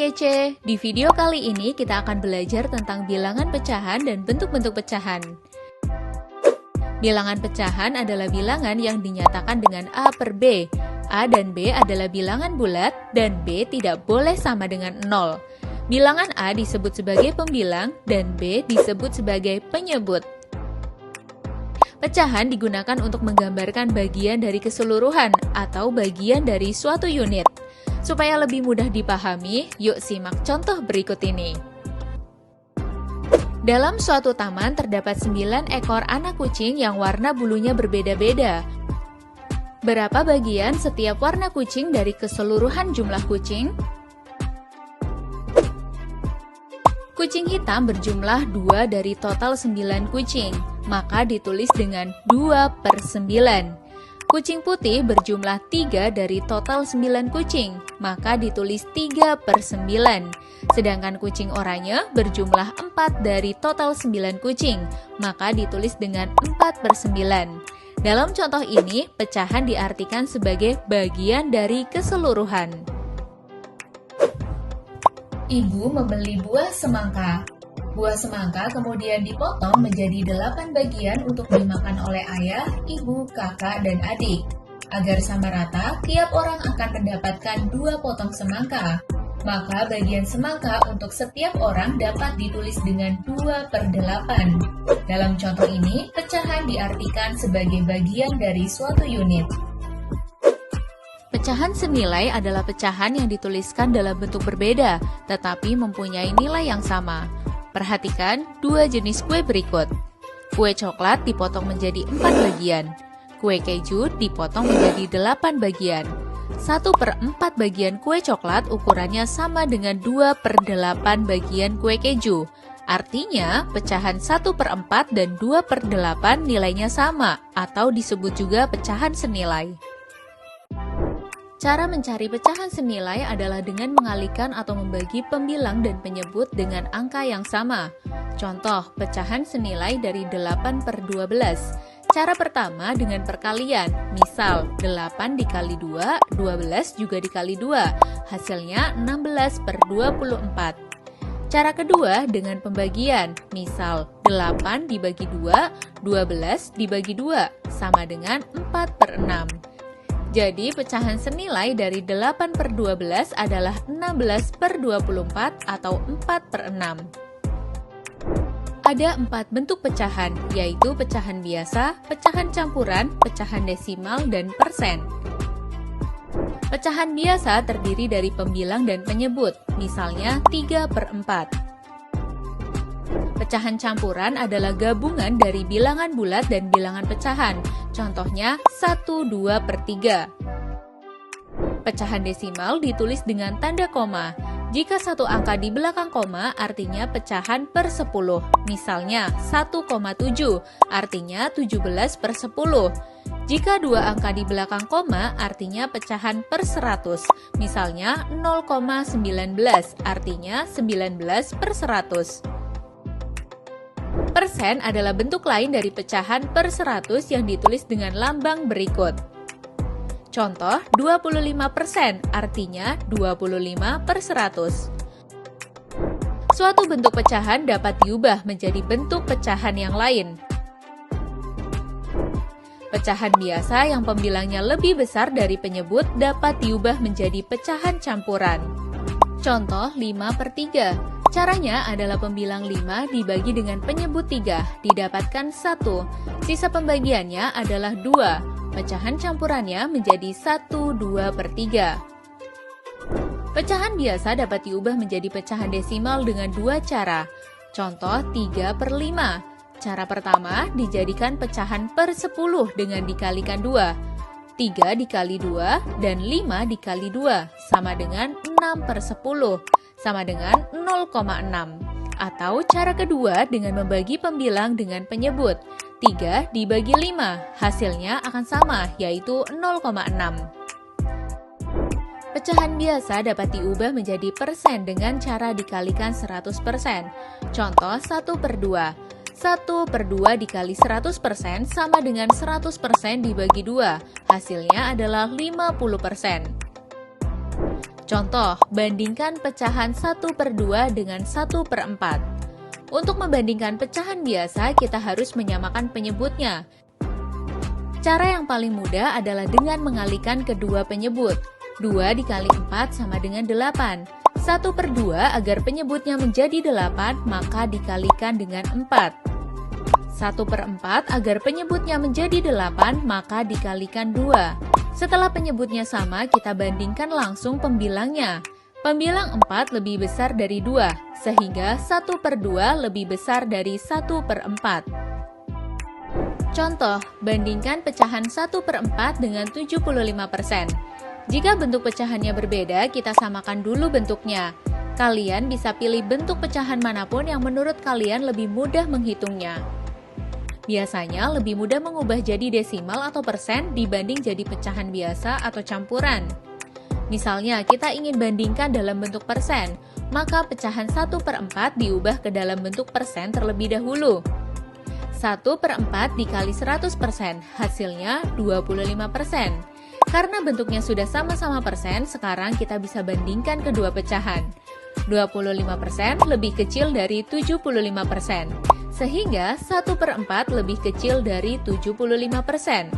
kece! Di video kali ini kita akan belajar tentang bilangan pecahan dan bentuk-bentuk pecahan. Bilangan pecahan adalah bilangan yang dinyatakan dengan A per B. A dan B adalah bilangan bulat dan B tidak boleh sama dengan 0. Bilangan A disebut sebagai pembilang dan B disebut sebagai penyebut. Pecahan digunakan untuk menggambarkan bagian dari keseluruhan atau bagian dari suatu unit. Supaya lebih mudah dipahami, yuk simak contoh berikut ini. Dalam suatu taman terdapat 9 ekor anak kucing yang warna bulunya berbeda-beda. Berapa bagian setiap warna kucing dari keseluruhan jumlah kucing? Kucing hitam berjumlah 2 dari total 9 kucing, maka ditulis dengan 2 per 9. Kucing putih berjumlah 3 dari total 9 kucing, maka ditulis 3 per 9. Sedangkan kucing oranye berjumlah 4 dari total 9 kucing, maka ditulis dengan 4 per 9. Dalam contoh ini, pecahan diartikan sebagai bagian dari keseluruhan. Ibu membeli buah semangka. Buah semangka kemudian dipotong menjadi 8 bagian untuk dimakan oleh ayah, ibu, kakak, dan adik. Agar sama rata, tiap orang akan mendapatkan 2 potong semangka. Maka bagian semangka untuk setiap orang dapat ditulis dengan 2 per 8. Dalam contoh ini, pecahan diartikan sebagai bagian dari suatu unit. Pecahan senilai adalah pecahan yang dituliskan dalam bentuk berbeda, tetapi mempunyai nilai yang sama. Perhatikan 2 jenis kue berikut. Kue coklat dipotong menjadi 4 bagian. Kue keju dipotong menjadi 8 bagian. 1 per 4 bagian kue coklat ukurannya sama dengan 2 per 8 bagian kue keju. Artinya, pecahan 1 per 4 dan 2 per 8 nilainya sama, atau disebut juga pecahan senilai. Cara mencari pecahan senilai adalah dengan mengalihkan atau membagi pembilang dan penyebut dengan angka yang sama. Contoh, pecahan senilai dari 8 per 12. Cara pertama dengan perkalian, misal 8 dikali 2, 12 juga dikali 2, hasilnya 16 per 24. Cara kedua dengan pembagian, misal 8 dibagi 2, 12 dibagi 2, sama dengan 4 per 6. Jadi, pecahan senilai dari 8 per 12 adalah 16 per 24 atau 4 per 6. Ada 4 bentuk pecahan, yaitu pecahan biasa, pecahan campuran, pecahan desimal, dan persen. Pecahan biasa terdiri dari pembilang dan penyebut, misalnya 3 per 4. Pecahan campuran adalah gabungan dari bilangan bulat dan bilangan pecahan, contohnya 1, 2 per 3. Pecahan desimal ditulis dengan tanda koma. Jika satu angka di belakang koma, artinya pecahan per 10. Misalnya 1,7, artinya 17 per 10. Jika dua angka di belakang koma, artinya pecahan per 100. Misalnya 0,19, artinya 19 per 100. Persen adalah bentuk lain dari pecahan per 100 yang ditulis dengan lambang berikut. Contoh, 25%, artinya 25 per 100. Suatu bentuk pecahan dapat diubah menjadi bentuk pecahan yang lain. Pecahan biasa yang pembilangnya lebih besar dari penyebut dapat diubah menjadi pecahan campuran. Contoh, 5 per 3. Caranya adalah pembilang 5 dibagi dengan penyebut 3, didapatkan 1. Sisa pembagiannya adalah 2. Pecahan campurannya menjadi 1, 2 per 3. Pecahan biasa dapat diubah menjadi pecahan desimal dengan 2 cara. Contoh, 3 per 5. Cara pertama dijadikan pecahan per 10 dengan dikalikan 2. 3 dikali 2 dan 5 dikali 2 sama dengan 6 per 10. Sama dengan 0,6. Atau cara kedua dengan membagi pembilang dengan penyebut. 3 dibagi 5, hasilnya akan sama, yaitu 0,6. Pecahan biasa dapat diubah menjadi persen dengan cara dikalikan 100%. Contoh 1 per 2. 1 per 2 dikali 100% sama dengan 100% dibagi 2. Hasilnya adalah 50%. Contoh, bandingkan pecahan 1/2 dengan 1/4. Untuk membandingkan pecahan biasa, kita harus menyamakan penyebutnya. Cara yang paling mudah adalah dengan mengalihkan kedua penyebut. 2 dikali 4 sama dengan 8. 1/2 agar penyebutnya menjadi 8, maka dikalikan dengan 4. 1/4 agar penyebutnya menjadi 8, maka dikalikan 2. Setelah penyebutnya sama, kita bandingkan langsung pembilangnya. Pembilang 4 lebih besar dari 2, sehingga 1/2 lebih besar dari 1/4. Contoh, bandingkan pecahan 1/4 dengan 75%. Jika bentuk pecahannya berbeda, kita samakan dulu bentuknya. Kalian bisa pilih bentuk pecahan manapun yang menurut kalian lebih mudah menghitungnya. Biasanya lebih mudah mengubah jadi desimal atau persen dibanding jadi pecahan biasa atau campuran. Misalnya, kita ingin bandingkan dalam bentuk persen, maka pecahan 1/4 diubah ke dalam bentuk persen terlebih dahulu. 1/4 dikali 100%, hasilnya 25%. Karena bentuknya sudah sama-sama persen, sekarang kita bisa bandingkan kedua pecahan. 25% lebih kecil dari 75%, sehingga 1/4 lebih kecil dari 75%.